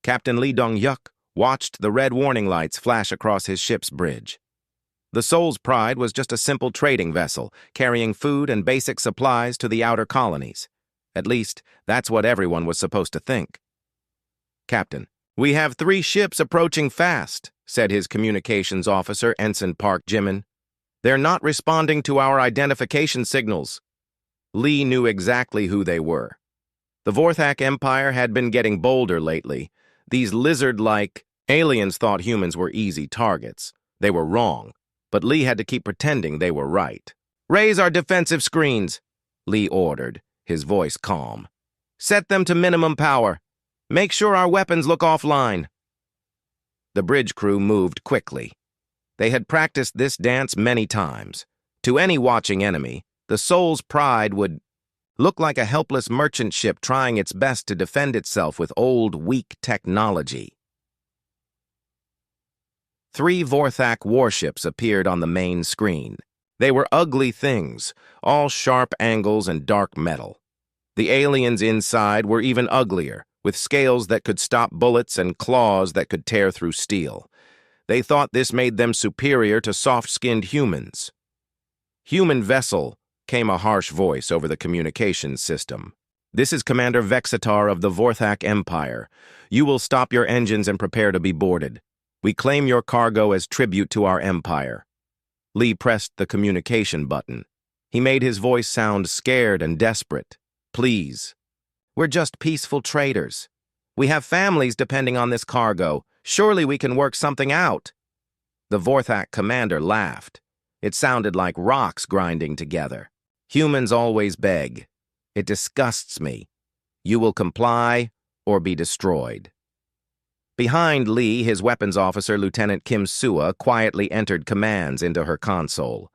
Captain Lee Dong-yuk watched the red warning lights flash across his ship's bridge. The Soul's Pride was just a simple trading vessel, carrying food and basic supplies to the outer colonies. At least, that's what everyone was supposed to think. "Captain, we have 3 ships approaching fast," said his communications officer, Ensign Park Jimin. "They're not responding to our identification signals." Lee knew exactly who they were. The Vorthak Empire had been getting bolder lately. These lizard-like aliens thought humans were easy targets. They were wrong, but Lee had to keep pretending they were right. "Raise our defensive screens," Lee ordered, his voice calm. "Set them to minimum power. Make sure our weapons look offline." The bridge crew moved quickly. They had practiced this dance many times. To any watching enemy, the Soul's Pride would look like a helpless merchant ship trying its best to defend itself with old, weak technology. 3 Vorthak warships appeared on the main screen. They were ugly things, all sharp angles and dark metal. The aliens inside were even uglier, with scales that could stop bullets and claws that could tear through steel. They thought this made them superior to soft-skinned humans. "Human vessel," came a harsh voice over the communications system. "This is Commander Vexitar of the Vorthak Empire. You will stop your engines and prepare to be boarded. We claim your cargo as tribute to our empire." Lee pressed the communication button. He made his voice sound scared and desperate. "Please. We're just peaceful traders. We have families depending on this cargo. Surely we can work something out." The Vorthak commander laughed. It sounded like rocks grinding together. "Humans always beg. It disgusts me. You will comply or be destroyed." Behind Lee, his weapons officer, Lieutenant Kim Sua, quietly entered commands into her console.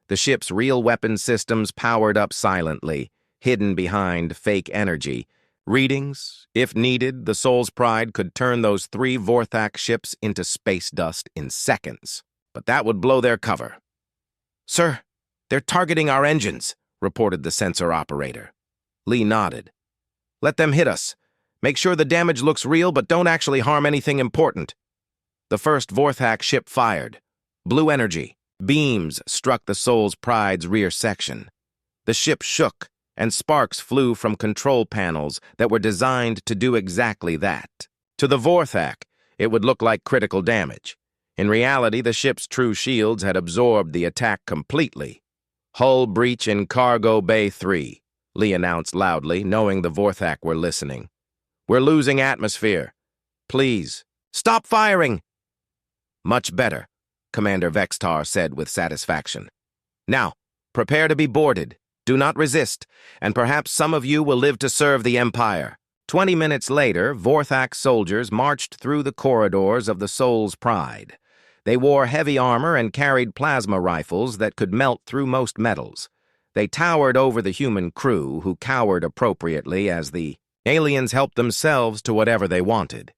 The ship's real weapon systems powered up silently, hidden behind fake energy. Readings, if needed, the Soul's Pride could turn those 3 Vorthak ships into space dust in seconds. But that would blow their cover. "Sir, they're targeting our engines," reported the sensor operator. Lee nodded. "Let them hit us. Make sure the damage looks real, but don't actually harm anything important." The first Vorthak ship fired. Blue energy. Beams struck the Soul's Pride's rear section. The ship shook, and sparks flew from control panels that were designed to do exactly that. To the Vorthak, it would look like critical damage. In reality, the ship's true shields had absorbed the attack completely. "Hull breach in Cargo Bay 3, Lee announced loudly, knowing the Vorthak were listening. "We're losing atmosphere. Please, stop firing!" "Much better," Commander Vexitar said with satisfaction. "Now, prepare to be boarded. Do not resist, and perhaps some of you will live to serve the Empire." 20 minutes later, Vorthak soldiers marched through the corridors of the Soul's Pride. They wore heavy armor and carried plasma rifles that could melt through most metals. They towered over the human crew, who cowered appropriately as the aliens helped themselves to whatever they wanted.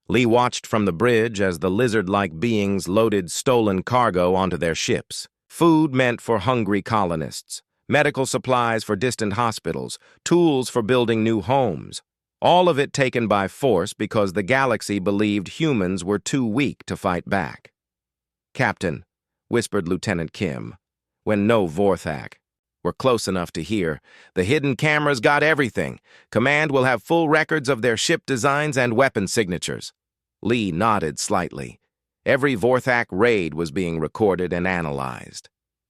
Lee watched from the bridge as the lizard-like beings loaded stolen cargo onto their ships. Food meant for hungry colonists, medical supplies for distant hospitals, tools for building new homes. All of it taken by force because the galaxy believed humans were too weak to fight back. "Captain," whispered Lieutenant Kim, when no Vorthak were close enough to hear, "the hidden cameras got everything. Command will have full records of their ship designs and weapon signatures." Lee nodded slightly. Every Vorthak raid was being recorded and analyzed.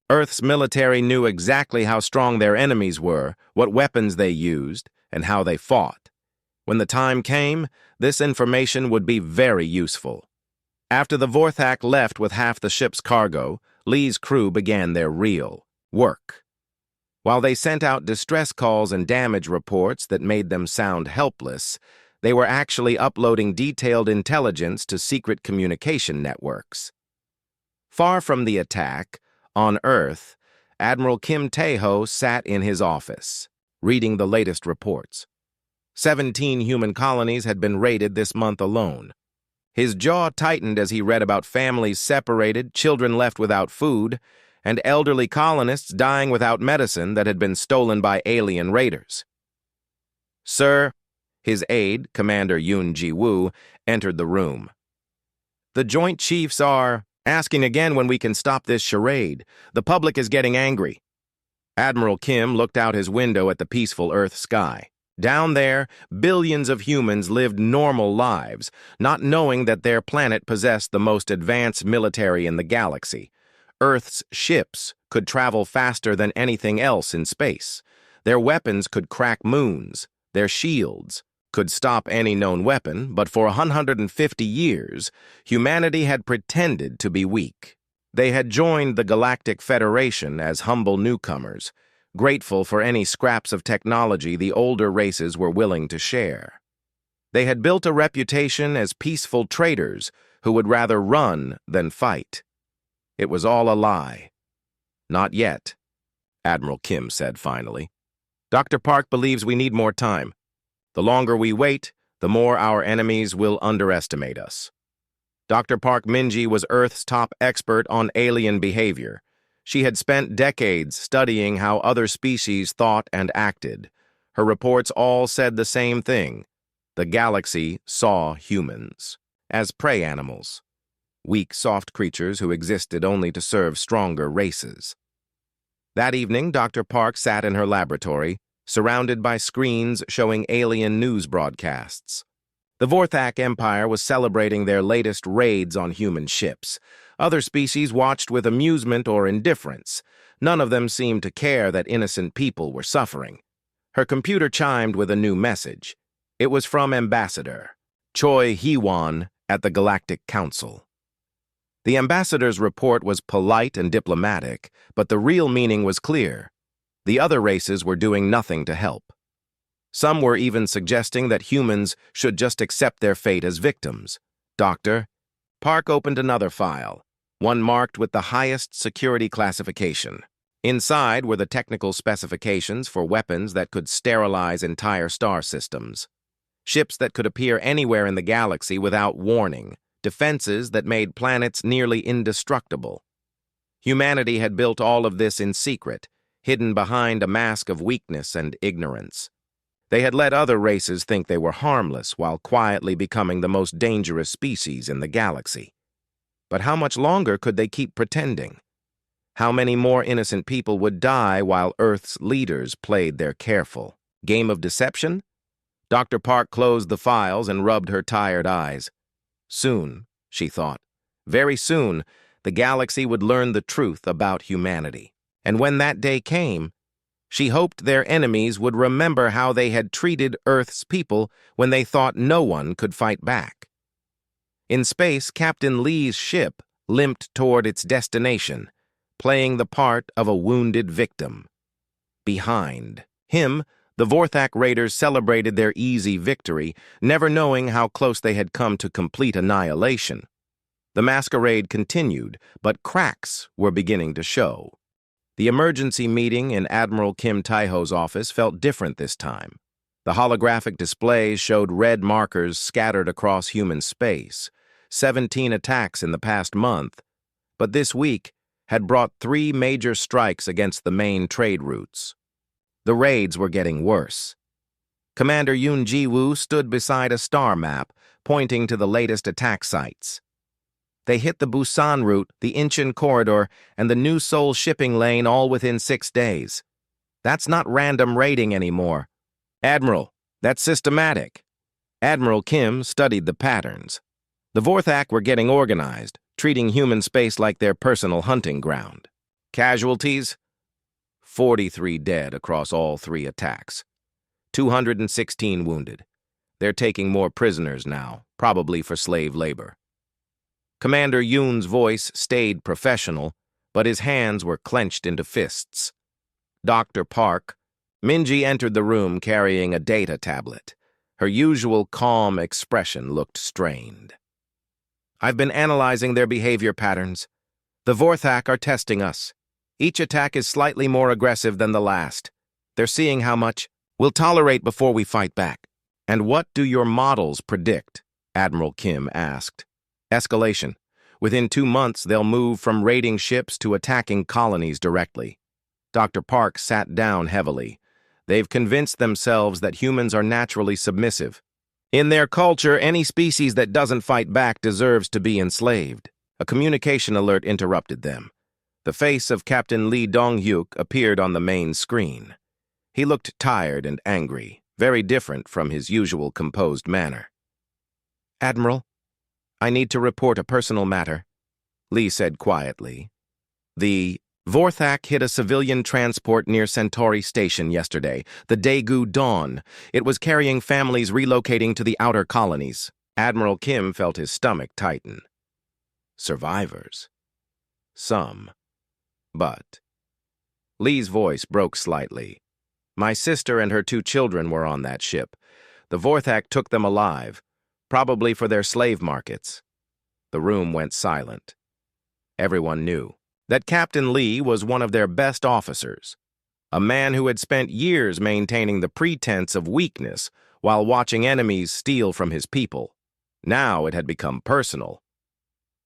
Earth's military knew exactly how strong their enemies were, what weapons they used, and how they fought. When the time came, this information would be very useful. After the Vorthak left with half the ship's cargo, Lee's crew began their real work. While they sent out distress calls and damage reports that made them sound helpless, they were actually uploading detailed intelligence to secret communication networks. Far from the attack, on Earth, Admiral Kim Tae-ho sat in his office, reading the latest reports. 17 human colonies had been raided this month alone. His jaw tightened as he read about families separated, children left without food, and elderly colonists dying without medicine that had been stolen by alien raiders. "Sir, His aide, Commander Yoon Ji-woo, entered the room. "The Joint Chiefs are asking again when we can stop this charade. The public is getting angry." Admiral Kim looked out his window at the peaceful Earth sky. Down there, billions of humans lived normal lives, not knowing that their planet possessed the most advanced military in the galaxy. Earth's ships could travel faster than anything else in space. Their weapons could crack moons. Their shields could stop any known weapon, but for 150 years, humanity had pretended to be weak. They had joined the Galactic Federation as humble newcomers, grateful for any scraps of technology the older races were willing to share. They had built a reputation as peaceful traders who would rather run than fight. It was all a lie. "Not yet," Admiral Kim said finally. "Dr. Park believes we need more time. The longer we wait, the more our enemies will underestimate us." Dr. Park Minji was Earth's top expert on alien behavior. She had spent decades studying how other species thought and acted. Her reports all said the same thing. The galaxy saw humans as prey animals, weak, soft creatures who existed only to serve stronger races. That evening, Dr. Park sat in her laboratory, surrounded by screens showing alien news broadcasts. The Vorthak Empire was celebrating their latest raids on human ships. Other species watched with amusement or indifference. None of them seemed to care that innocent people were suffering. Her computer chimed with a new message. It was from Ambassador Choi Hee-won at the Galactic Council. The ambassador's report was polite and diplomatic, but the real meaning was clear. The other races were doing nothing to help. Some were even suggesting that humans should just accept their fate as victims. Dr. Park opened another file, one marked with the highest security classification. Inside were the technical specifications for weapons that could sterilize entire star systems, ships that could appear anywhere in the galaxy without warning, defenses that made planets nearly indestructible. Humanity had built all of this in secret, hidden behind a mask of weakness and ignorance. They had let other races think they were harmless while quietly becoming the most dangerous species in the galaxy. But how much longer could they keep pretending? How many more innocent people would die while Earth's leaders played their careful game of deception? Dr. Park closed the files and rubbed her tired eyes. Soon, she thought, very soon, the galaxy would learn the truth about humanity. And when that day came, she hoped their enemies would remember how they had treated Earth's people when they thought no one could fight back. In space, Captain Lee's ship limped toward its destination, playing the part of a wounded victim. Behind him, the Vorthak raiders celebrated their easy victory, never knowing how close they had come to complete annihilation. The masquerade continued, but cracks were beginning to show. The emergency meeting in Admiral Kim Tae-ho's office felt different this time. The holographic displays showed red markers scattered across human space, 17 attacks in the past month, but this week had brought 3 major strikes against the main trade routes. The raids were getting worse. Commander Yoon Ji-woo stood beside a star map, pointing to the latest attack sites. They hit the Busan route, the Incheon corridor, and the New Seoul shipping lane all within 6 days. That's not random raiding anymore. Admiral, that's systematic. Admiral Kim studied the patterns. The Vorthak were getting organized, treating human space like their personal hunting ground. Casualties? 43 dead across all 3 attacks. 216 wounded. They're taking more prisoners now, probably for slave labor. Commander Yoon's voice stayed professional, but his hands were clenched into fists. Dr. Park, Minji entered the room carrying a data tablet. Her usual calm expression looked strained. "I've been analyzing their behavior patterns. The Vorthak are testing us. Each attack is slightly more aggressive than the last. They're seeing how much we'll tolerate before we fight back." "And what do your models predict?" Admiral Kim asked. "Escalation. Within 2 months, they'll move from raiding ships to attacking colonies directly." Dr. Park sat down heavily. They've convinced themselves that humans are naturally submissive. In their culture, any species that doesn't fight back deserves to be enslaved. A communication alert interrupted them. The face of Captain Lee Dong-hyuk appeared on the main screen. He looked tired and angry, very different from his usual composed manner. "Admiral, I need to report a personal matter," Lee said quietly. "The Vorthak hit a civilian transport near Centauri Station yesterday, the Daegu Dawn. It was carrying families relocating to the outer colonies." Admiral Kim felt his stomach tighten. Survivors. Some. But. Lee's voice broke slightly. "My sister and her 2 children were on that ship. The Vorthak took them alive, probably for their slave markets." The room went silent. Everyone knew that Captain Lee was one of their best officers, a man who had spent years maintaining the pretense of weakness while watching enemies steal from his people. Now it had become personal.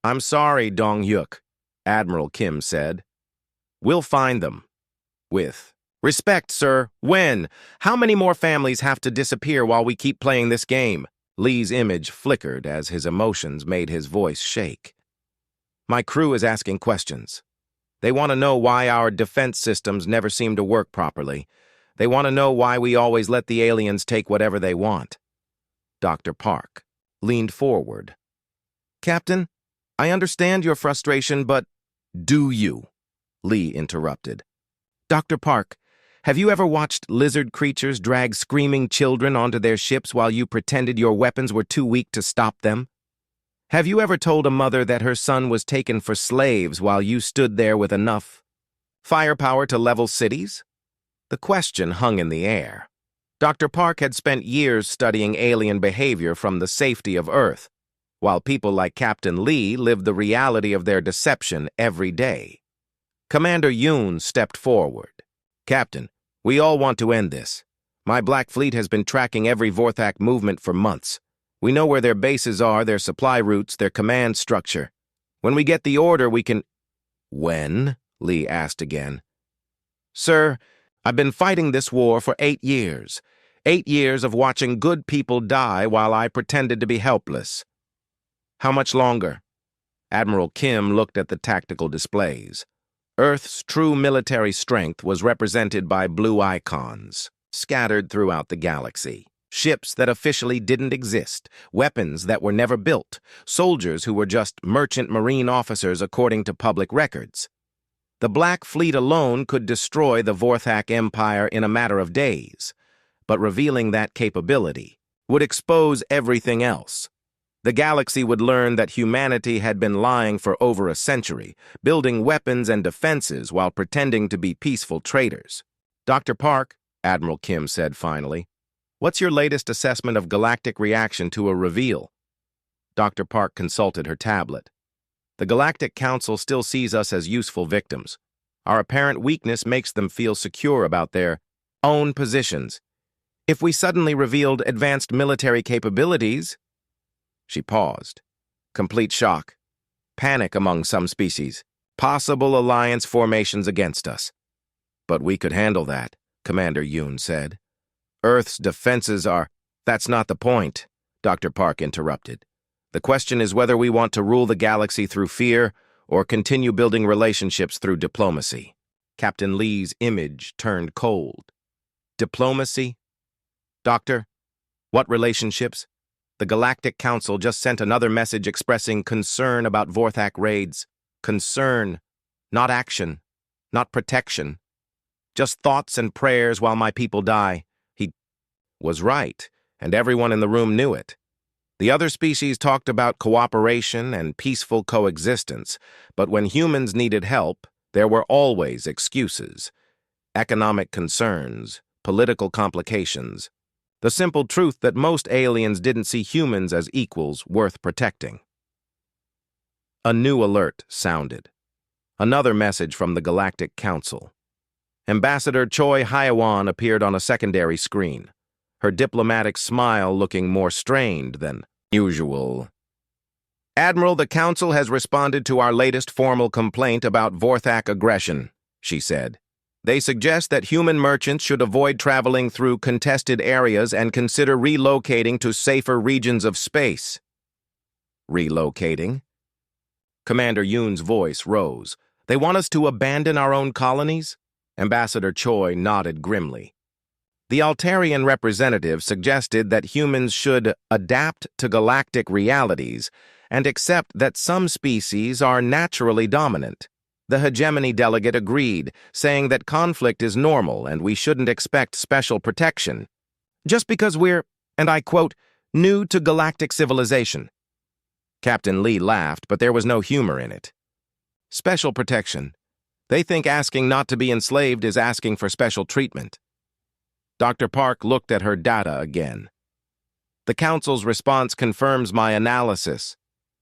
"I'm sorry, Dong-hyuk," Admiral Kim said. "We'll find them." With "Respect, sir. When? How many more families have to disappear while we keep playing this game?" Lee's image flickered as his emotions made his voice shake. "My crew is asking questions. They want to know why our defense systems never seem to work properly. They want to know why we always let the aliens take whatever they want." Dr. Park leaned forward. "Captain, I understand your frustration, but—" "Do you?" Lee interrupted. "Dr. Park, have you ever watched lizard creatures drag screaming children onto their ships while you pretended your weapons were too weak to stop them? Have you ever told a mother that her son was taken for slaves while you stood there with enough firepower to level cities?" The question hung in the air. Dr. Park had spent years studying alien behavior from the safety of Earth, while people like Captain Lee lived the reality of their deception every day. Commander Yoon stepped forward. "Captain, we all want to end this. My Black Fleet has been tracking every Vorthak movement for months. We know where their bases are, their supply routes, their command structure. When we get the order, we can—" "When?" Lee asked again. "Sir, I've been fighting this war for 8 years. 8 years of watching good people die while I pretended to be helpless." "How much longer?" Admiral Kim looked at the tactical displays. Earth's true military strength was represented by blue icons, scattered throughout the galaxy. Ships that officially didn't exist, weapons that were never built, soldiers who were just merchant marine officers according to public records. The Black Fleet alone could destroy the Vorthak Empire in a matter of days, but revealing that capability would expose everything else. The galaxy would learn that humanity had been lying for over a century, building weapons and defenses while pretending to be peaceful traders. "Dr. Park," Admiral Kim said finally, "what's your latest assessment of galactic reaction to a reveal?" Dr. Park consulted her tablet. "The Galactic Council still sees us as useful victims. Our apparent weakness makes them feel secure about their own positions. If we suddenly revealed advanced military capabilities—" She paused. Complete shock. Panic among some species. Possible alliance formations against us. "But we could handle that," Commander Yoon said. "Earth's defenses are—" "That's not the point," Dr. Park interrupted. "The question is whether we want to rule the galaxy through fear or continue building relationships through diplomacy." Captain Lee's image turned cold. "Diplomacy? Doctor, what relationships? The Galactic Council just sent another message expressing concern about Vorthak raids. Concern, not action, not protection. Just thoughts and prayers while my people die." He was right, and everyone in the room knew it. The other species talked about cooperation and peaceful coexistence, but when humans needed help, there were always excuses. Economic concerns, political complications. The simple truth that most aliens didn't see humans as equals worth protecting. A new alert sounded. Another message from the Galactic Council. Ambassador Choi Hyewan appeared on a secondary screen, her diplomatic smile looking more strained than usual. "Admiral, the Council has responded to our latest formal complaint about Vorthak aggression," she said. They suggest that human merchants should avoid traveling through contested areas and consider relocating to safer regions of space. Relocating? Commander Yoon's voice rose. They want us to abandon our own colonies? Ambassador Choi nodded grimly. The Altarian representative suggested that humans should adapt to galactic realities and accept that some species are naturally dominant. The hegemony delegate agreed, saying that conflict is normal and we shouldn't expect special protection. Just because we're, and I quote, new to galactic civilization. Captain Lee laughed, but there was no humor in it. Special protection. They think asking not to be enslaved is asking for special treatment. Dr. Park looked at her data again. The Council's response confirms my analysis.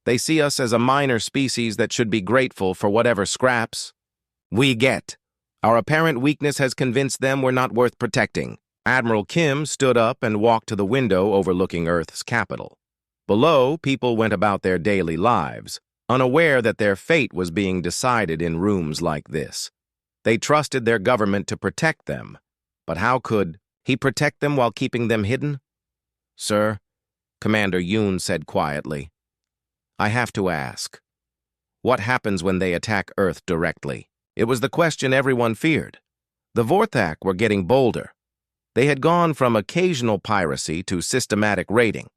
They see us as a minor species that should be grateful for whatever scraps we get. Our apparent weakness has convinced them we're not worth protecting. Admiral Kim stood up and walked to the window overlooking Earth's capital. Below, people went about their daily lives, unaware that their fate was being decided in rooms like this. They trusted their government to protect them, but how could he protect them while keeping them hidden? Sir, Commander Yoon said quietly, I have to ask, what happens when they attack Earth directly? It was the question everyone feared. The Vorthak were getting bolder. They had gone from occasional piracy to systematic raiding.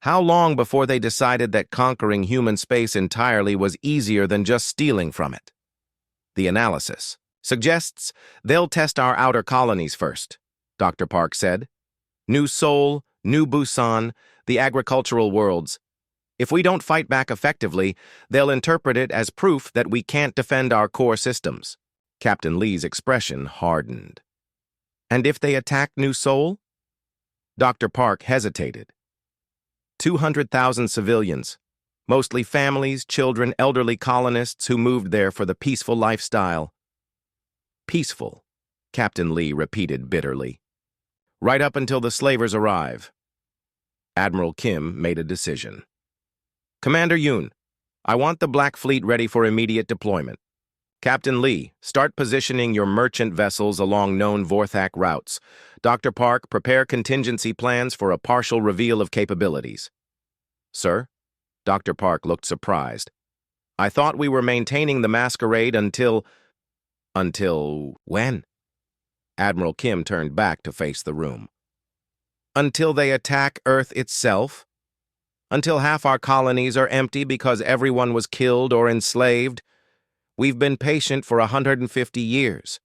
How long before they decided that conquering human space entirely was easier than just stealing from it? The analysis suggests they'll test our outer colonies first, Dr. Park said. New Seoul, New Busan, the agricultural worlds. If we don't fight back effectively, they'll interpret it as proof that we can't defend our core systems. Captain Lee's expression hardened. And if they attack New Seoul? Dr. Park hesitated. 200,000 civilians, mostly families, children, elderly colonists who moved there for the peaceful lifestyle. Peaceful, Captain Lee repeated bitterly. Right up until the slavers arrive. Admiral Kim made a decision. Commander Yoon, I want the Black Fleet ready for immediate deployment. Captain Lee, start positioning your merchant vessels along known Vorthak routes. Dr. Park, prepare contingency plans for a partial reveal of capabilities. Sir? Dr. Park looked surprised. I thought we were maintaining the masquerade until when? Admiral Kim turned back to face the room. Until they attack Earth itself? Until half our colonies are empty because everyone was killed or enslaved? We've been patient for 150 years.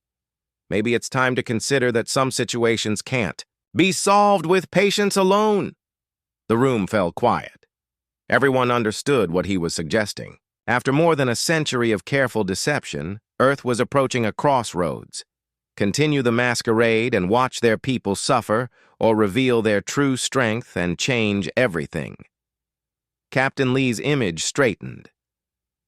Maybe it's time to consider that some situations can't be solved with patience alone. The room fell quiet. Everyone understood what he was suggesting. After more than a century of careful deception, Earth was approaching a crossroads. Continue the masquerade and watch their people suffer, or reveal their true strength and change everything. Captain Lee's image straightened.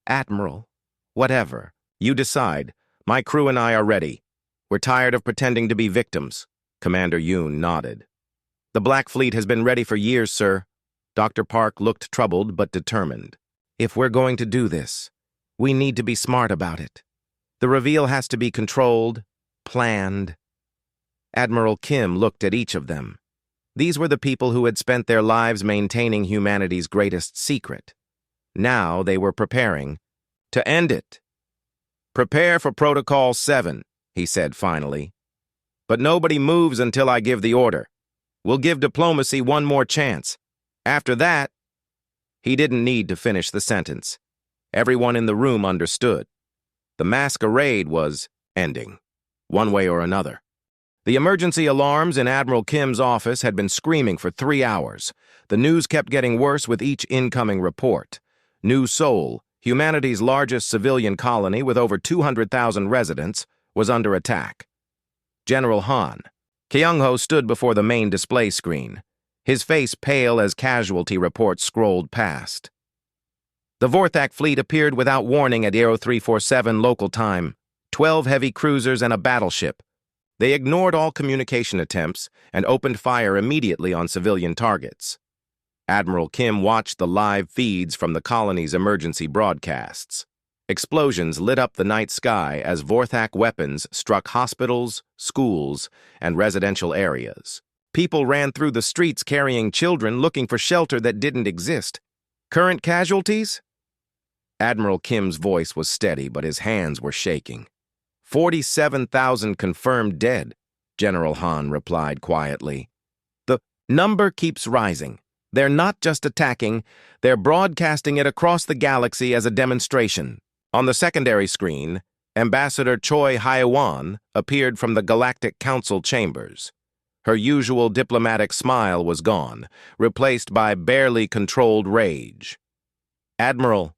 Admiral, whatever, you decide. My crew and I are ready. We're tired of pretending to be victims. Commander Yoon nodded. The Black Fleet has been ready for years, sir. Dr. Park looked troubled but determined. If we're going to do this, we need to be smart about it. The reveal has to be controlled, planned. Admiral Kim looked at each of them. These were the people who had spent their lives maintaining humanity's greatest secret. Now they were preparing to end it. Prepare for Protocol 7, he said finally. But nobody moves until I give the order. We'll give diplomacy one more chance. After that, he didn't need to finish the sentence. Everyone in the room understood. The masquerade was ending, one way or another. The emergency alarms in Admiral Kim's office had been screaming for 3 hours. The news kept getting worse with each incoming report. New Seoul, humanity's largest civilian colony with over 200,000 residents, was under attack. General Han, Kyung-ho stood before the main display screen, his face pale as casualty reports scrolled past. The Vorthak fleet appeared without warning at 0347 local time, 12 heavy cruisers and a battleship. They ignored all communication attempts and opened fire immediately on civilian targets. Admiral Kim watched the live feeds from the colony's emergency broadcasts. Explosions lit up the night sky as Vorthak weapons struck hospitals, schools, and residential areas. People ran through the streets carrying children looking for shelter that didn't exist. Current casualties? Admiral Kim's voice was steady, but his hands were shaking. 47,000 confirmed dead, General Han replied quietly. The number keeps rising. They're not just attacking, they're broadcasting it across the galaxy as a demonstration. On the secondary screen, Ambassador Choi Hye-won appeared from the Galactic Council chambers. Her usual diplomatic smile was gone, replaced by barely controlled rage. Admiral,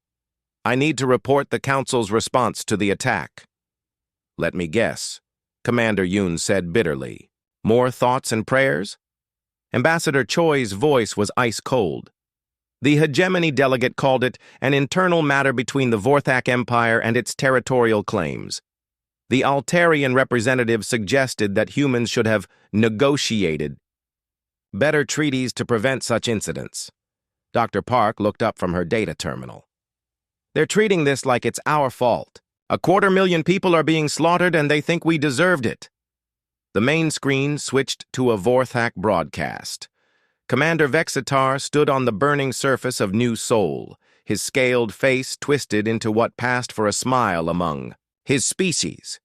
I need to report the Council's response to the attack. Let me guess, Commander Yoon said bitterly. More thoughts and prayers? Ambassador Choi's voice was ice-cold. The hegemony delegate called it an internal matter between the Vorthak Empire and its territorial claims. The Altarian representative suggested that humans should have negotiated better treaties to prevent such incidents. Dr. Park looked up from her data terminal. They're treating this like it's our fault. 250,000 people are being slaughtered and they think we deserved it. The main screen switched to a Vorthak broadcast. Commander Vexitar stood on the burning surface of New Sol, his scaled face twisted into what passed for a smile among his species.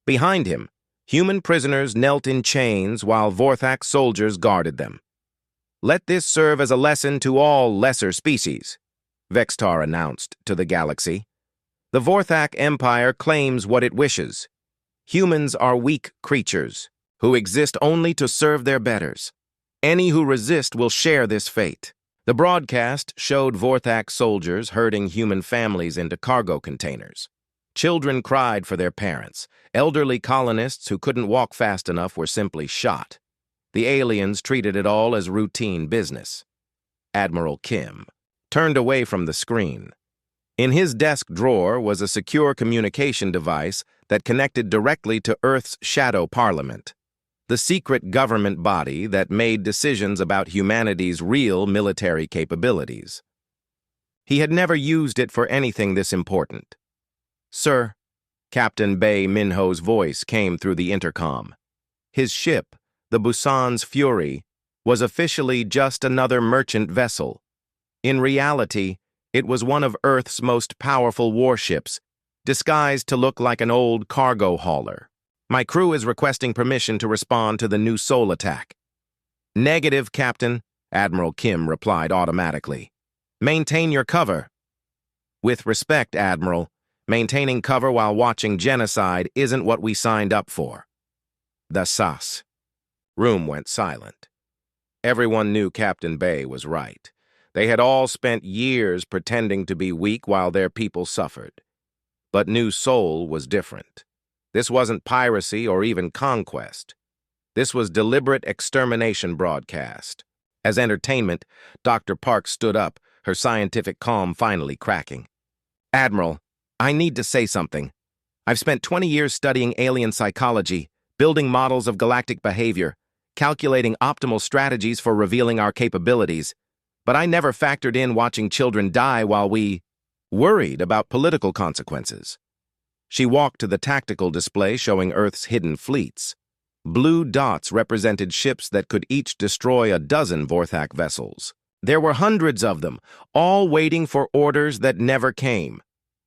Behind him, human prisoners knelt in chains while Vorthak soldiers guarded them. Let this serve as a lesson to all lesser species, Vexitar announced to the galaxy. The Vorthak Empire claims what it wishes. Humans are weak creatures who exist only to serve their betters. Any who resist will share this fate. The broadcast showed Vorthak soldiers herding human families into cargo containers. Children cried for their parents. Elderly colonists who couldn't walk fast enough were simply shot. The aliens treated it all as routine business. Admiral Kim turned away from the screen. In his desk drawer was a secure communication device that connected directly to Earth's shadow parliament, the secret government body that made decisions about humanity's real military capabilities. He had never used it for anything this important. Sir, Captain Bae Minho's voice came through the intercom. His ship, the Busan's Fury, was officially just another merchant vessel. In reality, it was one of Earth's most powerful warships, disguised to look like an old cargo hauler. My crew is requesting permission to respond to the New Sol attack. Negative, Captain, Admiral Kim replied automatically. Maintain your cover. With respect, Admiral, maintaining cover while watching genocide isn't what we signed up for. The SAS. Room went silent. Everyone knew Captain Bae was right. They had all spent years pretending to be weak while their people suffered. But New Sol was different. This wasn't piracy or even conquest. This was deliberate extermination broadcast. As entertainment, Dr. Park stood up, her scientific calm finally cracking. Admiral, I need to say something. I've spent 20 years studying alien psychology, building models of galactic behavior, calculating optimal strategies for revealing our capabilities, but I never factored in watching children die while we worried about political consequences. She walked to the tactical display showing Earth's hidden fleets. Blue dots represented ships that could each destroy a dozen Vorthak vessels. There were hundreds of them, all waiting for orders that never came.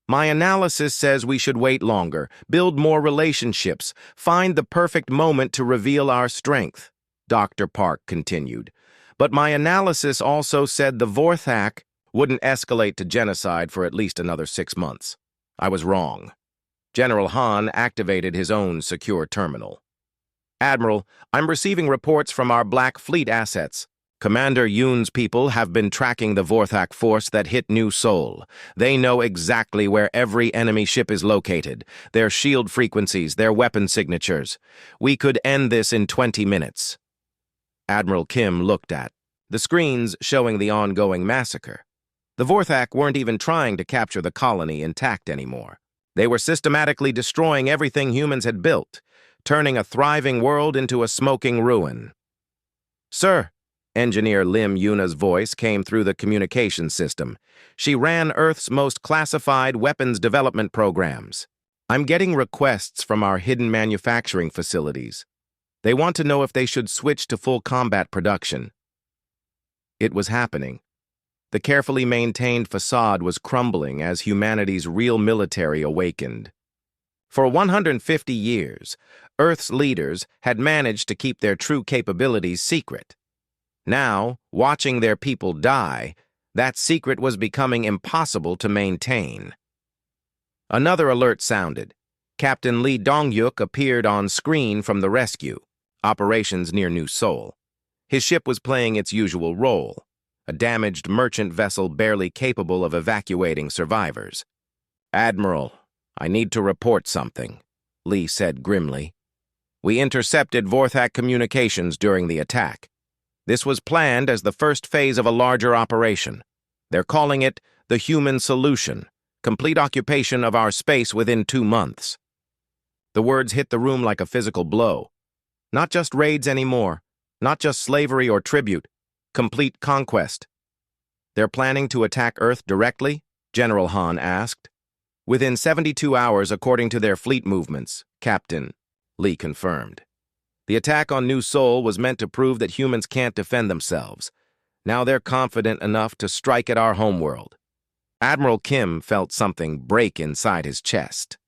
My analysis says we should wait longer, build more relationships, find the perfect moment to reveal our strength, Dr. Park continued. But my analysis also said the Vorthak wouldn't escalate to genocide for at least another 6 months. I was wrong. General Han activated his own secure terminal. Admiral, I'm receiving reports from our Black Fleet assets. Commander Yoon's people have been tracking the Vorthak force that hit New Sol. They know exactly where every enemy ship is located, their shield frequencies, their weapon signatures. We could end this in 20 minutes. Admiral Kim looked at the screens showing the ongoing massacre. The Vorthak weren't even trying to capture the colony intact anymore. They were systematically destroying everything humans had built, turning a thriving world into a smoking ruin. Sir, Engineer Lim Yuna's voice came through the communication system. She ran Earth's most classified weapons development programs. I'm getting requests from our hidden manufacturing facilities. They want to know if they should switch to full combat production. It was happening. The carefully maintained facade was crumbling as humanity's real military awakened. For 150 years, Earth's leaders had managed to keep their true capabilities secret. Now, watching their people die, that secret was becoming impossible to maintain. Another alert sounded. Captain Lee Dongyuk appeared on screen from the rescue, operations near New Seoul. His ship was playing its usual role, a damaged merchant vessel barely capable of evacuating survivors. "Admiral, I need to report something," Lee said grimly. "We intercepted Vorthak communications during the attack. This was planned as the first phase of a larger operation. They're calling it the Human Solution, complete occupation of our space within 2 months." The words hit the room like a physical blow. Not just raids anymore, not just slavery or tribute, complete conquest. "They're planning to attack Earth directly?" General Han asked. "Within 72 hours according to their fleet movements," Captain Lee confirmed. "The attack on New Seoul was meant to prove that humans can't defend themselves. Now they're confident enough to strike at our homeworld." Admiral Kim felt something break inside his chest.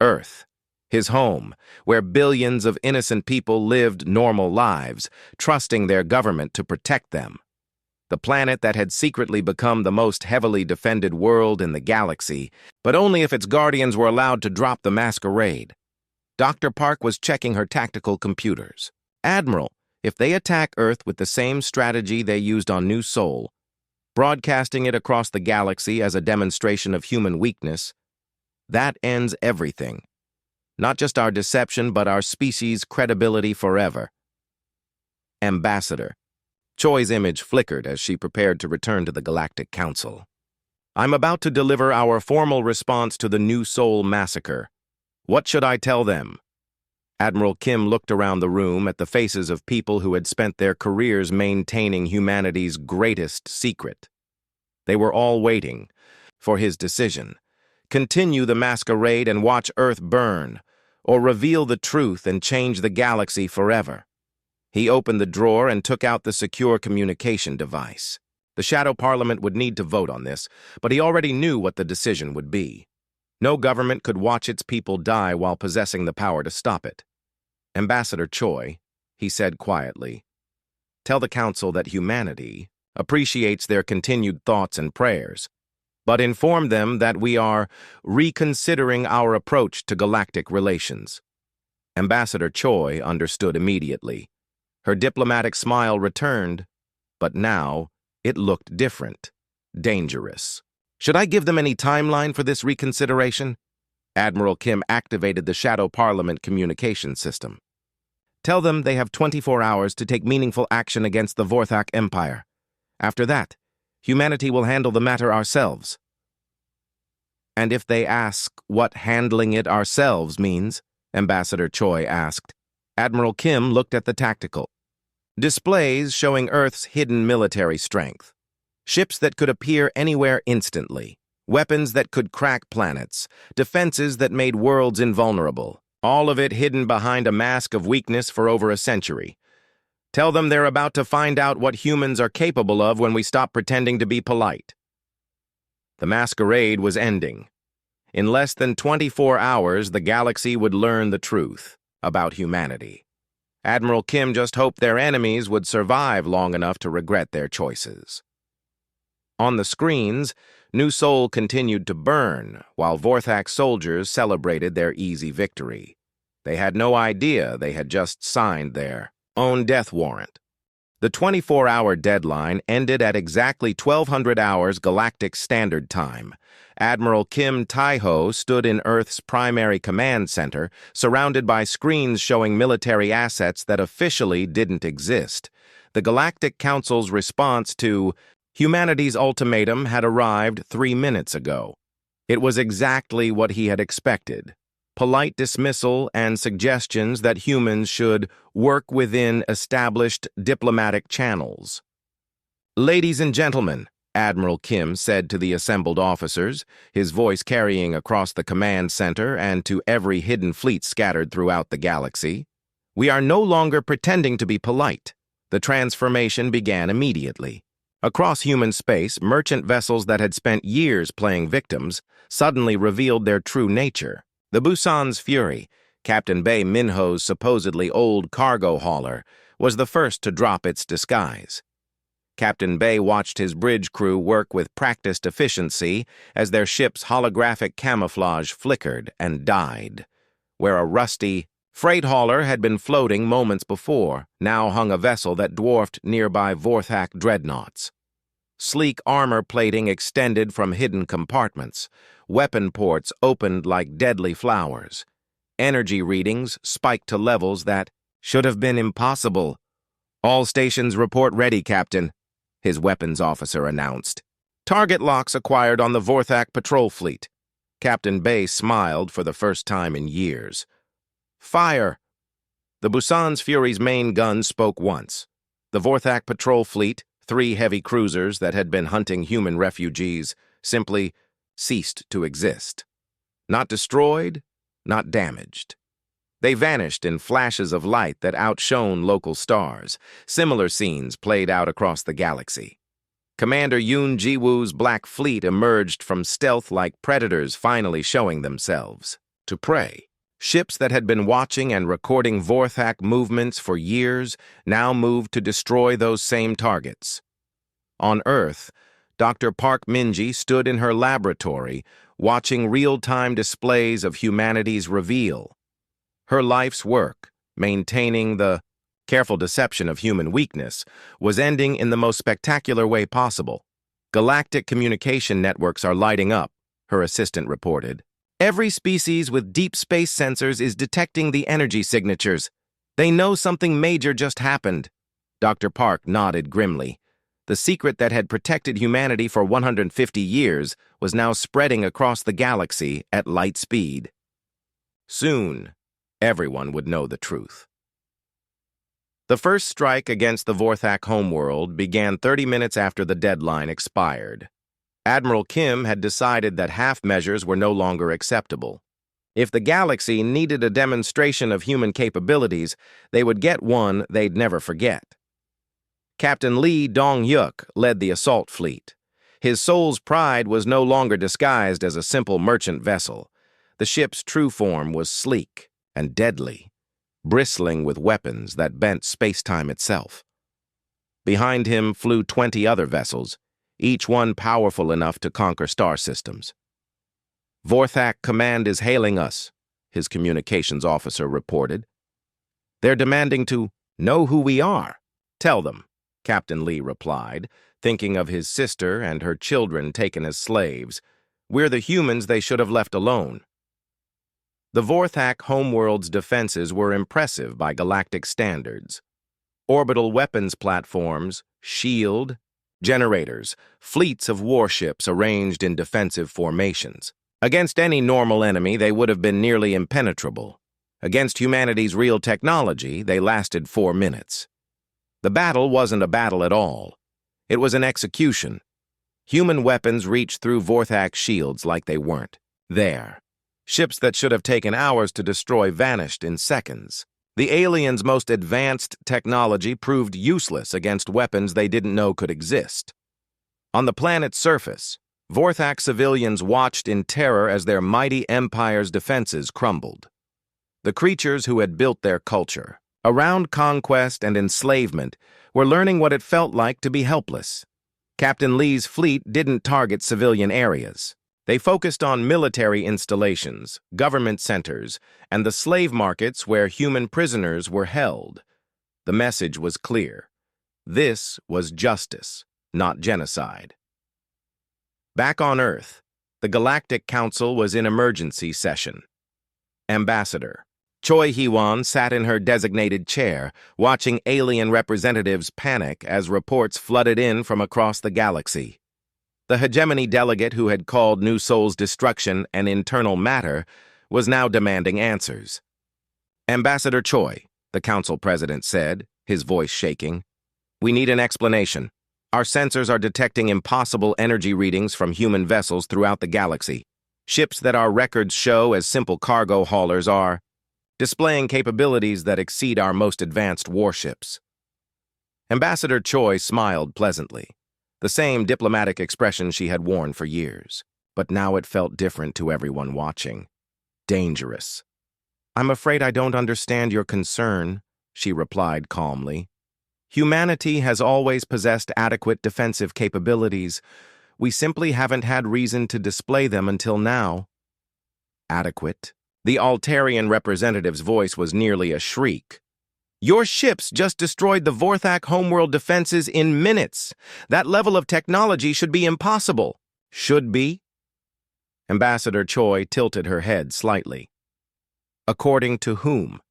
Earth, his home, where billions of innocent people lived normal lives, trusting their government to protect them. The planet that had secretly become the most heavily defended world in the galaxy, but only if its guardians were allowed to drop the masquerade. Dr. Park was checking her tactical computers. "Admiral, if they attack Earth with the same strategy they used on New Seoul, broadcasting it across the galaxy as a demonstration of human weakness, that ends everything. Not just our deception, but our species' credibility forever." Ambassador. Choi's image flickered as she prepared to return to the Galactic Council. "I'm about to deliver our formal response to the New Seoul massacre. What should I tell them?" Admiral Kim looked around the room at the faces of people who had spent their careers maintaining humanity's greatest secret. They were all waiting for his decision. Continue the masquerade and watch Earth burn, or reveal the truth and change the galaxy forever. He opened the drawer and took out the secure communication device. The Shadow Parliament would need to vote on this, but he already knew what the decision would be. No government could watch its people die while possessing the power to stop it. "Ambassador Choi," he said quietly, "tell the Council that humanity appreciates their continued thoughts and prayers, but inform them that we are reconsidering our approach to galactic relations." Ambassador Choi understood immediately. Her diplomatic smile returned, but now it looked different, dangerous. "Should I give them any timeline for this reconsideration?" Admiral Kim activated the Shadow Parliament communication system. "Tell them they have 24 hours to take meaningful action against the Vorthak Empire. After that, humanity will handle the matter ourselves." "And if they ask what handling it ourselves means?" Ambassador Choi asked. Admiral Kim looked at the tactical displays showing Earth's hidden military strength. Ships that could appear anywhere instantly, weapons that could crack planets, defenses that made worlds invulnerable, all of it hidden behind a mask of weakness for over a century. "Tell them they're about to find out what humans are capable of when we stop pretending to be polite." The masquerade was ending. In less than 24 hours, the galaxy would learn the truth about humanity. Admiral Kim just hoped their enemies would survive long enough to regret their choices. On the screens, New Seoul continued to burn, while Vorthak soldiers celebrated their easy victory. They had no idea they had just signed their own death warrant. The 24-hour deadline ended at exactly 1200 hours Galactic Standard Time. Admiral Kim Tae-ho stood in Earth's primary command center, surrounded by screens showing military assets that officially didn't exist. The Galactic Council's response to humanity's ultimatum had arrived 3 minutes ago. It was exactly what he had expected. polite dismissal and suggestions that humans should work within established diplomatic channels. "Ladies and gentlemen," Admiral Kim said to the assembled officers, his voice carrying across the command center and to every hidden fleet scattered throughout the galaxy, "we are no longer pretending to be polite." The transformation began immediately. Across human space, merchant vessels that had spent years playing victims suddenly revealed their true nature. The Busan's Fury, Captain Bei Minho's supposedly old cargo hauler, was the first to drop its disguise. Captain Bei watched his bridge crew work with practiced efficiency as their ship's holographic camouflage flickered and died. Where a rusty freight hauler had been floating moments before, now hung a vessel that dwarfed nearby Vorthak dreadnoughts. Sleek armor plating extended from hidden compartments. Weapon ports opened like deadly flowers. Energy readings spiked to levels that should have been impossible. "All stations report ready, Captain," his weapons officer announced. "Target locks acquired on the Vorthak patrol fleet." Captain Bei smiled for the first time in years. "Fire!" The Busan's Fury's main gun spoke once. The Vorthak patrol fleet, 3 heavy cruisers that had been hunting human refugees, simply ceased to exist. Not destroyed, not damaged. They vanished in flashes of light that outshone local stars. Similar scenes played out across the galaxy. Commander Yoon Ji-woo's Black Fleet emerged from stealth like predators finally showing themselves to prey. Ships that had been watching and recording Vorthak movements for years now moved to destroy those same targets. On Earth, Dr. Park Min-ji stood in her laboratory, watching real-time displays of humanity's reveal. Her life's work, maintaining the careful deception of human weakness, was ending in the most spectacular way possible. "Galactic communication networks are lighting up," her assistant reported. "Every species with deep space sensors is detecting the energy signatures. They know something major just happened." Dr. Park nodded grimly. The secret that had protected humanity for 150 years was now spreading across the galaxy at light speed. Soon, everyone would know the truth. The first strike against the Vorthak homeworld began 30 minutes after the deadline expired. Admiral Kim had decided that half measures were no longer acceptable. If the galaxy needed a demonstration of human capabilities, they would get one they'd never forget. Captain Lee Dong-hyuk led the assault fleet. His soul's pride was no longer disguised as a simple merchant vessel. The ship's true form was sleek and deadly, bristling with weapons that bent space-time itself. Behind him flew 20 other vessels, each one powerful enough to conquer star systems. "Vorthak Command is hailing us," his communications officer reported. "They're demanding to know who we are." "Tell them," Captain Lee replied, thinking of his sister and her children taken as slaves. "We're the humans they should have left alone." The Vorthak homeworld's defenses were impressive by galactic standards. Orbital weapons platforms, shield, generators, fleets of warships arranged in defensive formations. Against any normal enemy, they would have been nearly impenetrable. Against humanity's real technology, they lasted 4 minutes. The battle wasn't a battle at all. It was an execution. Human weapons reached through Vorthak's shields like they weren't there. Ships that should have taken hours to destroy vanished in seconds. The aliens' most advanced technology proved useless against weapons they didn't know could exist. On the planet's surface, Vorthak civilians watched in terror as their mighty empire's defenses crumbled. The creatures who had built their culture around conquest and enslavement were learning what it felt like to be helpless. Captain Lee's fleet didn't target civilian areas. They focused on military installations, government centers, and the slave markets where human prisoners were held. The message was clear. This was justice, not genocide. Back on Earth, the Galactic Council was in emergency session. Ambassador Choi Hee-won sat in her designated chair, watching alien representatives panic as reports flooded in from across the galaxy. The hegemony delegate who had called New Soul's destruction an internal matter was now demanding answers. "Ambassador Choi," the council president said, his voice shaking, "we need an explanation. Our sensors are detecting impossible energy readings from human vessels throughout the galaxy. Ships that our records show as simple cargo haulers are displaying capabilities that exceed our most advanced warships." Ambassador Choi smiled pleasantly, the same diplomatic expression she had worn for years. But now it felt different to everyone watching. Dangerous. "I'm afraid I don't understand your concern," she replied calmly. "Humanity has always possessed adequate defensive capabilities. We simply haven't had reason to display them until now." "Adequate?" The Altarian representative's voice was nearly a shriek. "Your ships just destroyed the Vorthak homeworld defenses in minutes. That level of technology should be impossible." "Should be?" Ambassador Choi tilted her head slightly. "According to whom?"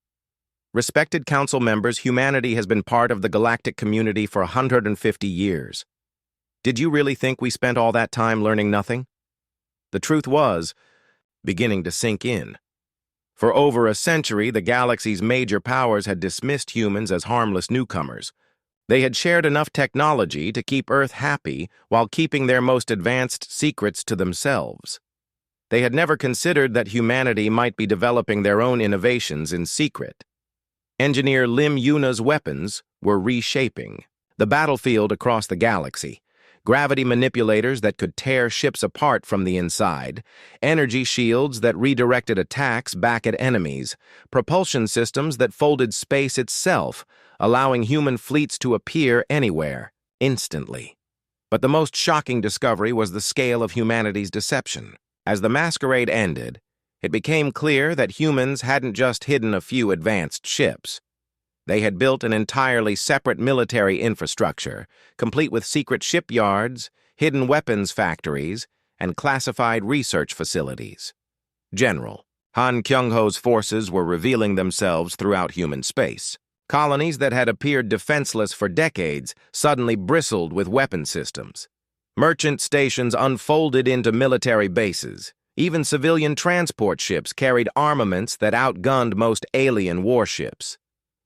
"Respected council members, humanity has been part of the galactic community for 150 years. Did you really think we spent all that time learning nothing?" The truth was beginning to sink in. For over a century, the galaxy's major powers had dismissed humans as harmless newcomers. They had shared enough technology to keep Earth happy while keeping their most advanced secrets to themselves. They had never considered that humanity might be developing their own innovations in secret. Engineer Lim Yuna's weapons were reshaping the battlefield across the galaxy. Gravity manipulators that could tear ships apart from the inside, energy shields that redirected attacks back at enemies, propulsion systems that folded space itself, allowing human fleets to appear anywhere, instantly. But the most shocking discovery was the scale of humanity's deception. As the masquerade ended, it became clear that humans hadn't just hidden a few advanced ships. They had built an entirely separate military infrastructure, complete with secret shipyards, hidden weapons factories, and classified research facilities. General Han Kyung-ho's forces were revealing themselves throughout human space. Colonies that had appeared defenseless for decades suddenly bristled with weapon systems. Merchant stations unfolded into military bases. Even civilian transport ships carried armaments that outgunned most alien warships.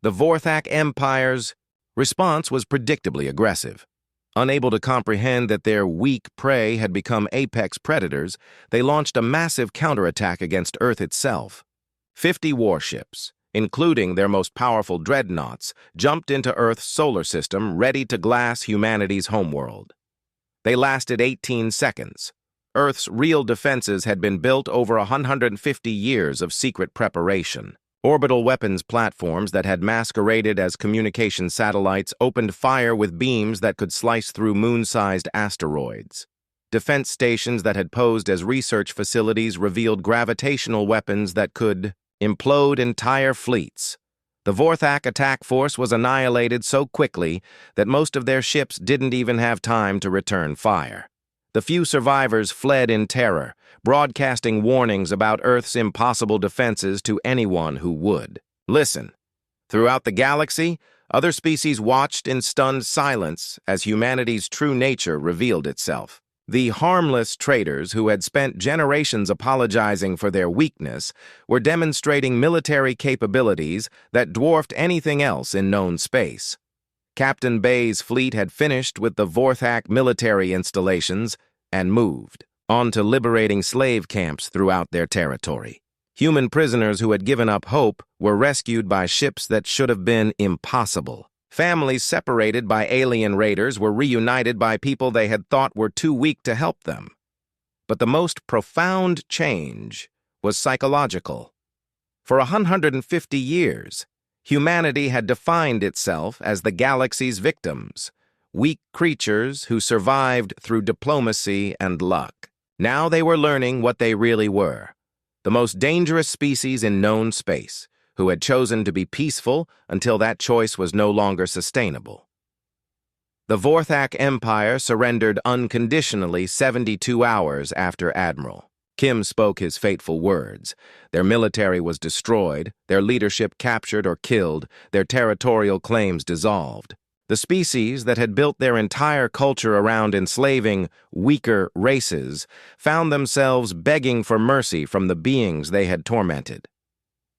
The Vorthak Empire's response was predictably aggressive. Unable to comprehend that their weak prey had become apex predators, they launched a massive counterattack against Earth itself. 50 warships, including their most powerful dreadnoughts, jumped into Earth's solar system ready to glass humanity's homeworld. They lasted 18 seconds. Earth's real defenses had been built over 150 years of secret preparation. Orbital weapons platforms that had masqueraded as communication satellites opened fire with beams that could slice through moon-sized asteroids. Defense stations that had posed as research facilities revealed gravitational weapons that could implode entire fleets. The Vorthak attack force was annihilated so quickly that most of their ships didn't even have time to return fire. The few survivors fled in terror, broadcasting warnings about Earth's impossible defenses to anyone who would listen. Throughout the galaxy, other species watched in stunned silence as humanity's true nature revealed itself. The harmless traitors who had spent generations apologizing for their weakness were demonstrating military capabilities that dwarfed anything else in known space. Captain Bay's fleet had finished with the Vorthak military installations and moved on to liberating slave camps throughout their territory. Human prisoners who had given up hope were rescued by ships that should have been impossible. Families separated by alien raiders were reunited by people they had thought were too weak to help them. But the most profound change was psychological. For 150 years, humanity had defined itself as the galaxy's victims, weak creatures who survived through diplomacy and luck. Now they were learning what they really were, the most dangerous species in known space, who had chosen to be peaceful until that choice was no longer sustainable. The Vorthak Empire surrendered unconditionally 72 hours after Admiral Kim spoke his fateful words. Their military was destroyed, their leadership captured or killed, their territorial claims dissolved. The species that had built their entire culture around enslaving weaker races found themselves begging for mercy from the beings they had tormented.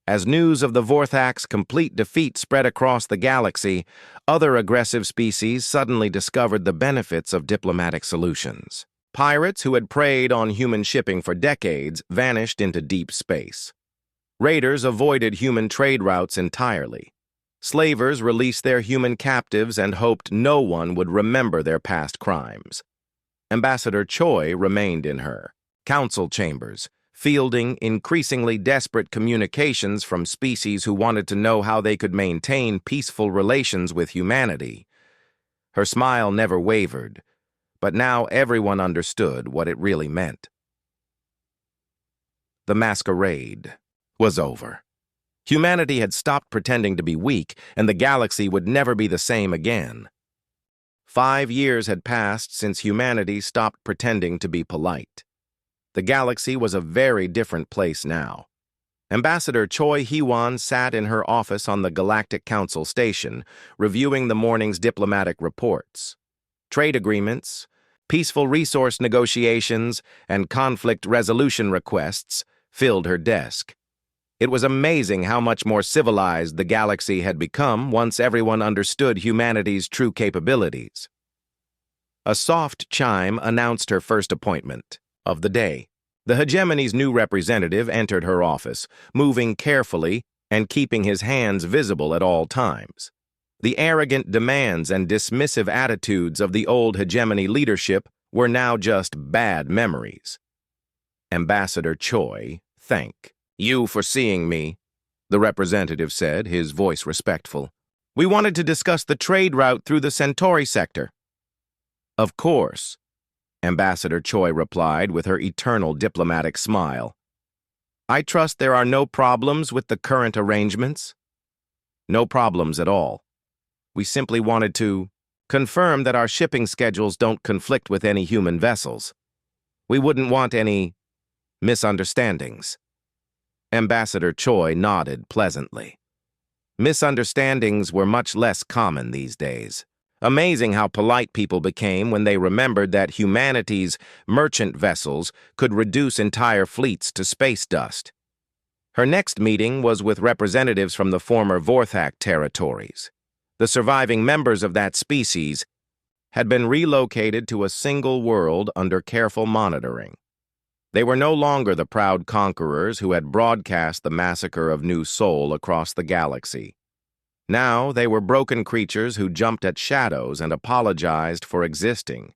As news of the Vorthak's complete defeat spread across the galaxy, other aggressive species suddenly discovered the benefits of diplomatic solutions. Pirates who had preyed on human shipping for decades vanished into deep space. Raiders avoided human trade routes entirely. Slavers released their human captives and hoped no one would remember their past crimes. Ambassador Choi remained in her council chambers, fielding increasingly desperate communications from species who wanted to know how they could maintain peaceful relations with humanity. Her smile never wavered, but now everyone understood what it really meant. The masquerade was over. Humanity had stopped pretending to be weak, and the galaxy would never be the same again. 5 years had passed since humanity stopped pretending to be polite. The galaxy was a very different place now. Ambassador Choi Hee-won sat in her office on the Galactic Council station, reviewing the morning's diplomatic reports. Trade agreements, peaceful resource negotiations, and conflict resolution requests filled her desk. It was amazing how much more civilized the galaxy had become once everyone understood humanity's true capabilities. A soft chime announced her first appointment of the day. The hegemony's new representative entered her office, moving carefully and keeping his hands visible at all times. The arrogant demands and dismissive attitudes of the old hegemony leadership were now just bad memories. Ambassador Choi, thank you for seeing me, the representative said, his voice respectful. We wanted to discuss the trade route through the Centauri sector. Of course, Ambassador Choi replied with her eternal diplomatic smile. I trust there are no problems with the current arrangements? No problems at all. We simply wanted to confirm that our shipping schedules don't conflict with any human vessels. We wouldn't want any misunderstandings. Ambassador Choi nodded pleasantly. Misunderstandings were much less common these days. Amazing how polite people became when they remembered that humanity's merchant vessels could reduce entire fleets to space dust. Her next meeting was with representatives from the former Vorthak territories. The surviving members of that species had been relocated to a single world under careful monitoring. They were no longer the proud conquerors who had broadcast the massacre of New Sol across the galaxy. Now they were broken creatures who jumped at shadows and apologized for existing.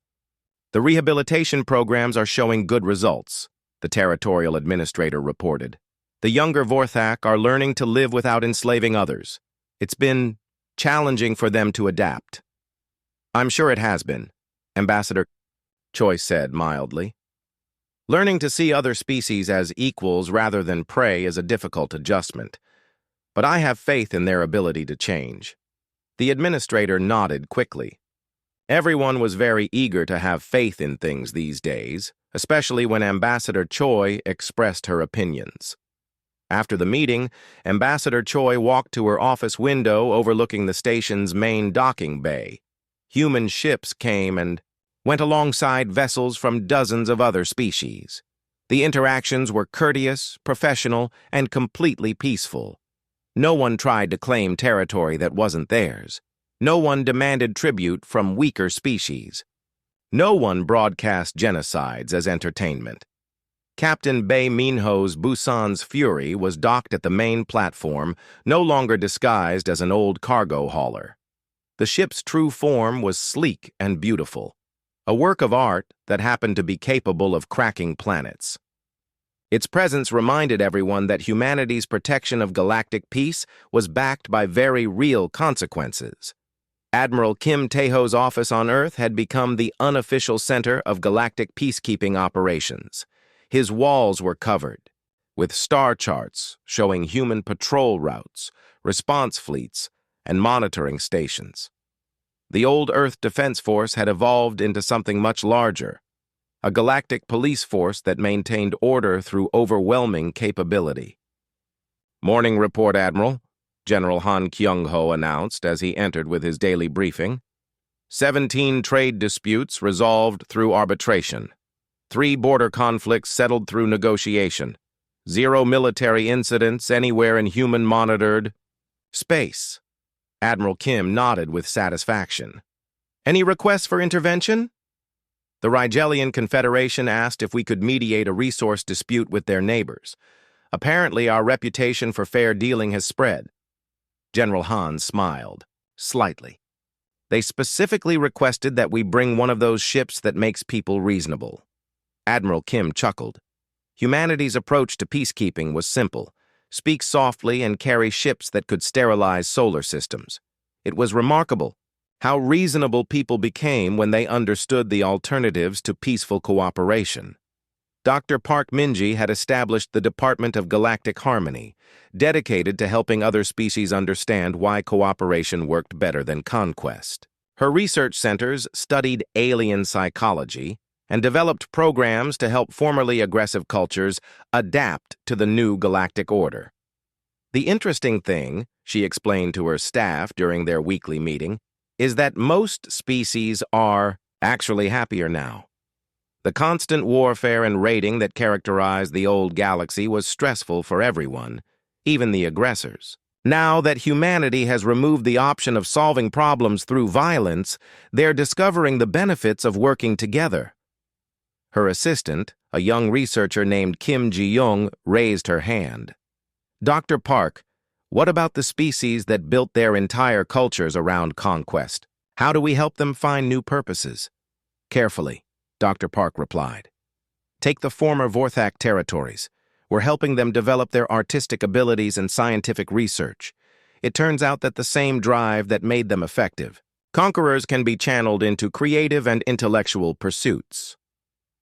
The rehabilitation programs are showing good results, the territorial administrator reported. The younger Vorthak are learning to live without enslaving others. It's been challenging for them to adapt. I'm sure it has been, Ambassador Choi said mildly. Learning to see other species as equals rather than prey is a difficult adjustment, but I have faith in their ability to change. The administrator nodded quickly. Everyone was very eager to have faith in things these days, especially when Ambassador Choi expressed her opinions. After the meeting, Ambassador Choi walked to her office window overlooking the station's main docking bay. Human ships came and went alongside vessels from dozens of other species. The interactions were courteous, professional, and completely peaceful. No one tried to claim territory that wasn't theirs. No one demanded tribute from weaker species. No one broadcast genocides as entertainment. Captain Bae Minho's Busan's Fury was docked at the main platform, no longer disguised as an old cargo hauler. The ship's true form was sleek and beautiful, a work of art that happened to be capable of cracking planets. Its presence reminded everyone that humanity's protection of galactic peace was backed by very real consequences. Admiral Kim Taeho's office on Earth had become the unofficial center of galactic peacekeeping operations. His walls were covered with star charts showing human patrol routes, response fleets, and monitoring stations. The old Earth Defense Force had evolved into something much larger, a galactic police force that maintained order through overwhelming capability. Morning report, Admiral. General Han Kyung-ho announced as he entered with his daily briefing. 17 trade disputes resolved through arbitration. 3 border conflicts settled through negotiation. 0 military incidents anywhere in human-monitored space. Admiral Kim nodded with satisfaction. Any requests for intervention? The Rigelian Confederation asked if we could mediate a resource dispute with their neighbors. Apparently, our reputation for fair dealing has spread. General Han smiled, slightly. They specifically requested that we bring one of those ships that makes people reasonable. Admiral Kim chuckled. Humanity's approach to peacekeeping was simple. Speak softly and carry ships that could sterilize solar systems. It was remarkable how reasonable people became when they understood the alternatives to peaceful cooperation. Dr. Park Minji had established the Department of Galactic Harmony, dedicated to helping other species understand why cooperation worked better than conquest. Her research centers studied alien psychology and developed programs to help formerly aggressive cultures adapt to the new galactic order. The interesting thing, she explained to her staff during their weekly meeting, is that most species are actually happier now. The constant warfare and raiding that characterized the old galaxy was stressful for everyone, even the aggressors. Now that humanity has removed the option of solving problems through violence, they're discovering the benefits of working together. Her assistant, a young researcher named Kim Ji-young, raised her hand. Dr. Park, what about the species that built their entire cultures around conquest? How do we help them find new purposes? Carefully, Dr. Park replied. Take the former Vorthak territories. We're helping them develop their artistic abilities and scientific research. It turns out that the same drive that made them effective. Conquerors can be channeled into creative and intellectual pursuits.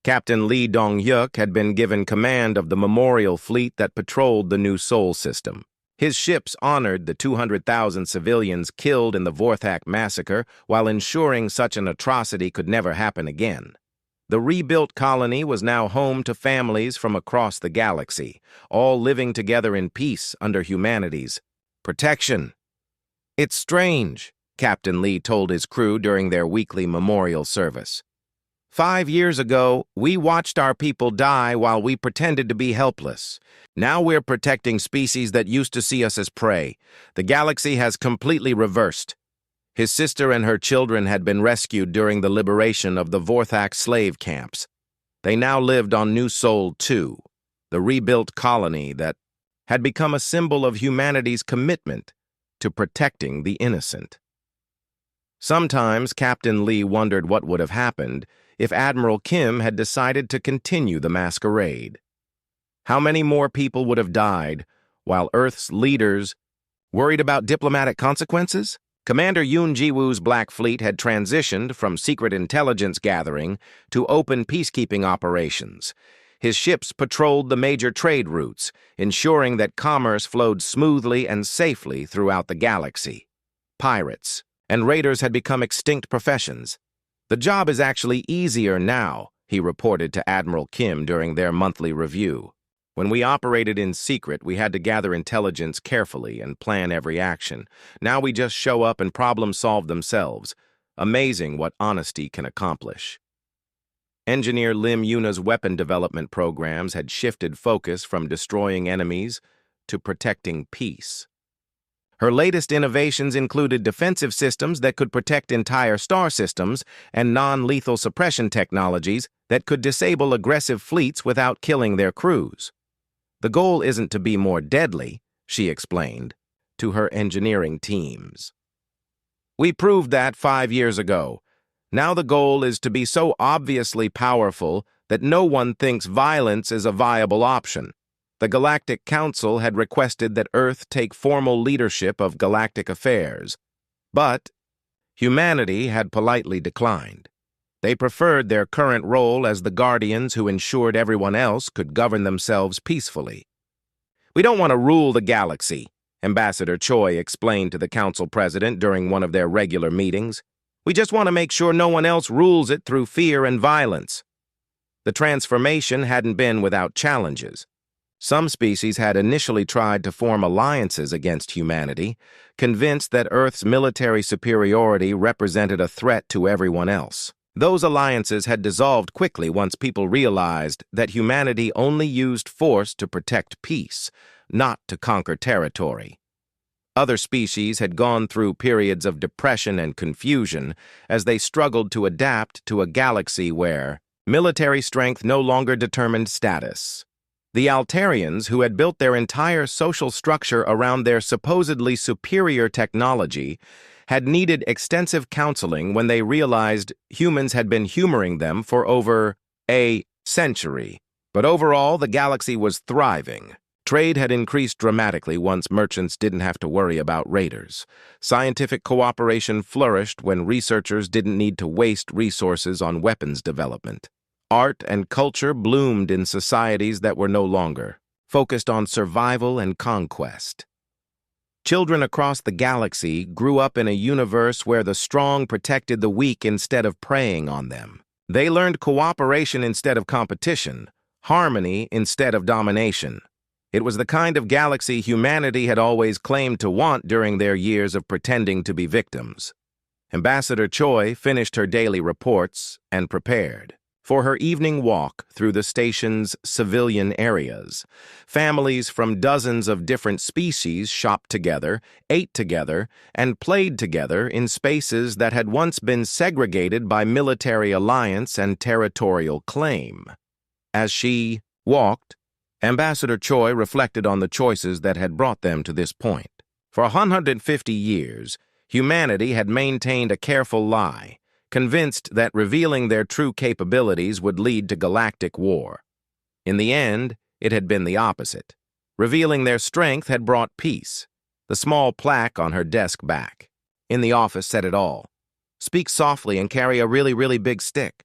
Captain Lee Dong-hyuk had been given command of the memorial fleet that patrolled the new Sol system. His ships honored the 200,000 civilians killed in the Vorthak massacre while ensuring such an atrocity could never happen again. The rebuilt colony was now home to families from across the galaxy, all living together in peace under humanity's protection. It's strange, Captain Lee told his crew during their weekly memorial service. 5 years ago, we watched our people die while we pretended to be helpless. Now we're protecting species that used to see us as prey. The galaxy has completely reversed. His sister and her children had been rescued during the liberation of the Vorthak slave camps. They now lived on New Sol 2, the rebuilt colony that had become a symbol of humanity's commitment to protecting the innocent. Sometimes Captain Lee wondered what would have happened if Admiral Kim had decided to continue the masquerade. How many more people would have died while Earth's leaders worried about diplomatic consequences? Commander Yoon Ji-woo's Black Fleet had transitioned from secret intelligence gathering to open peacekeeping operations. His ships patrolled the major trade routes, ensuring that commerce flowed smoothly and safely throughout the galaxy. Pirates and raiders had become extinct professions. The job is actually easier now, he reported to Admiral Kim during their monthly review. When we operated in secret, we had to gather intelligence carefully and plan every action. Now we just show up and problems solve themselves. Amazing what honesty can accomplish. Engineer Lim Yuna's weapon development programs had shifted focus from destroying enemies to protecting peace. Her latest innovations included defensive systems that could protect entire star systems and non-lethal suppression technologies that could disable aggressive fleets without killing their crews. The goal isn't to be more deadly, she explained to her engineering teams. We proved that 5 years ago. Now the goal is to be so obviously powerful that no one thinks violence is a viable option. The Galactic Council had requested that Earth take formal leadership of galactic affairs, but humanity had politely declined. They preferred their current role as the guardians who ensured everyone else could govern themselves peacefully. We don't want to rule the galaxy, Ambassador Choi explained to the council president during one of their regular meetings. We just want to make sure no one else rules it through fear and violence. The transformation hadn't been without challenges. Some species had initially tried to form alliances against humanity, convinced that Earth's military superiority represented a threat to everyone else. Those alliances had dissolved quickly once people realized that humanity only used force to protect peace, not to conquer territory. Other species had gone through periods of depression and confusion as they struggled to adapt to a galaxy where military strength no longer determined status. The Altarians, who had built their entire social structure around their supposedly superior technology, had needed extensive counseling when they realized humans had been humoring them for over a century. But overall, the galaxy was thriving. Trade had increased dramatically once merchants didn't have to worry about raiders. Scientific cooperation flourished when researchers didn't need to waste resources on weapons development. Art and culture bloomed in societies that were no longer focused on survival and conquest. Children across the galaxy grew up in a universe where the strong protected the weak instead of preying on them. They learned cooperation instead of competition, harmony instead of domination. It was the kind of galaxy humanity had always claimed to want during their years of pretending to be victims. Ambassador Choi finished her daily reports and prepared for her evening walk through the station's civilian areas. Families from dozens of different species shopped together, ate together, and played together in spaces that had once been segregated by military alliance and territorial claim. As she walked, Ambassador Choi reflected on the choices that had brought them to this point. For 150 years, humanity had maintained a careful lie, convinced that revealing their true capabilities would lead to galactic war. In the end, it had been the opposite. Revealing their strength had brought peace. The small plaque on her desk back in the office said it all. Speak softly and carry a really big stick.